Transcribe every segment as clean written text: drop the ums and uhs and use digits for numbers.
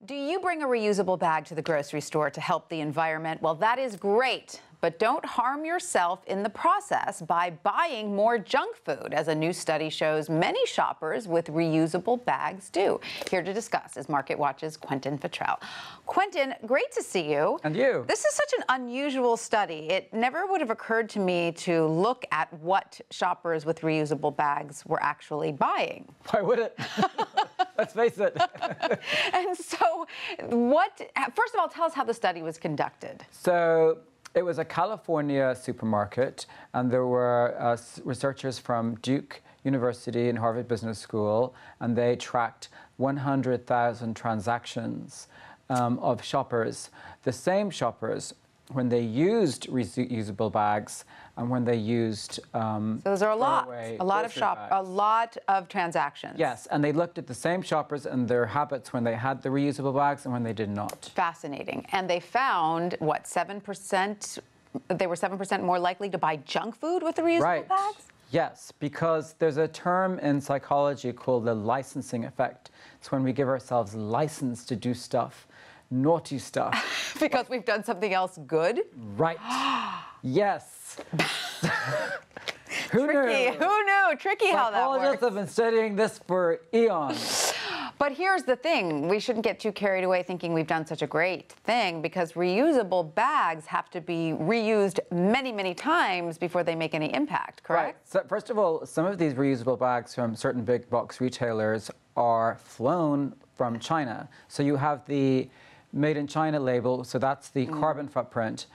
Do you bring a reusable bag to the grocery store to help the environment? Well, that is great, but don't harm yourself in the process by buying more junk food, as a new study shows many shoppers with reusable bags do. Here to discuss is Market Watch's Quentin Futrell. Quentin, great to see you. And you. This is such an unusual study. It never would have occurred to me to look at what shoppers with reusable bags were actually buying. Why would it? Let's face it. And so first of all, tell us how the study was conducted. So it was a California supermarket, and there were researchers from Duke University and Harvard Business School, and they tracked 100,000 transactions of shoppers. The same shoppers, when they used reusable bags and when they used so those are a lot of transactions. Yes, and they looked at the same shoppers and their habits when they had the reusable bags and when they did not. Fascinating. And they found, what, 7%? They were 7% more likely to buy junk food with the reusable bags? Yes, because there's a term in psychology called the licensing effect. It's when we give ourselves license to do stuff, naughty stuff. Because we've done something else good? Right. Yes. Who Tricky. knew? Who knew? Tricky how that works. Psychologists have been studying this for eons. But here's the thing. We shouldn't get too carried away thinking we've done such a great thing, because reusable bags have to be reused many, many times before they make any impact, correct? Right. So first of all, some of these reusable bags from certain big box retailers are flown from China. So you have the Made in China label, so that's the carbon footprint.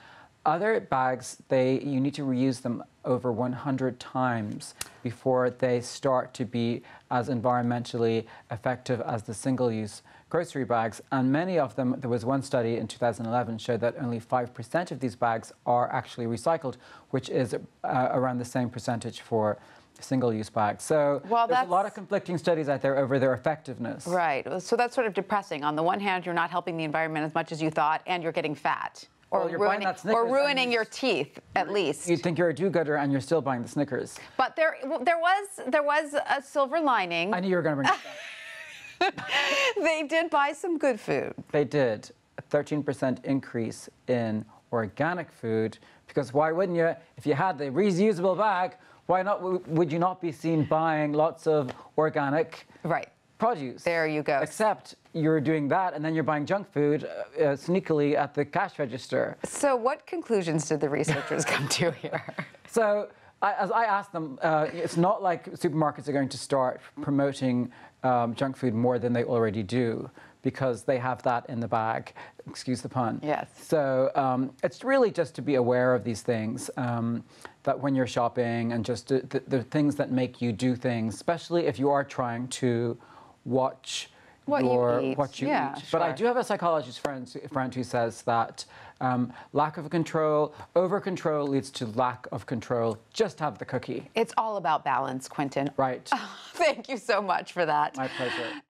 Other bags, you need to reuse them over 100 times before they start to be as environmentally effective as the single-use grocery bags. And many of them, there was one study in 2011 showed that only 5% of these bags are actually recycled, which is around the same percentage for single-use bags. So there's a lot of conflicting studies out there over their effectiveness. Right. So that's sort of depressing. On the one hand, you're not helping the environment as much as you thought, and you're geting fat. Or ruining your teeth, at least. You'd think you're a do-gooder and you're still buying the Snickers. But there was a silver lining. I knew you were going to bring it up. They did buy some good food. They did. A 13% increase in organic food, because why wouldn't you? If you had the reusable bag, why not? Would you not be seen buying lots of organic produce? There you go. Except you're doing that, and then you're buying junk food sneakily at the cash register. So what conclusions did the researchers come to here? So as I asked them, it's not like supermarkets are going to start promoting junk food more than they already do, because they have that in the bag. Excuse the pun. Yes. So it's really just to be aware of these things, that when you're shopping, and just the things that make you do things, especially if you are trying to watch what you eat. But I do have a psychologist friend who says that lack of control, over-control leads to lack of control. Just have the cookie. It's all about balance, Quentin. Right. Thank you so much for that. My pleasure.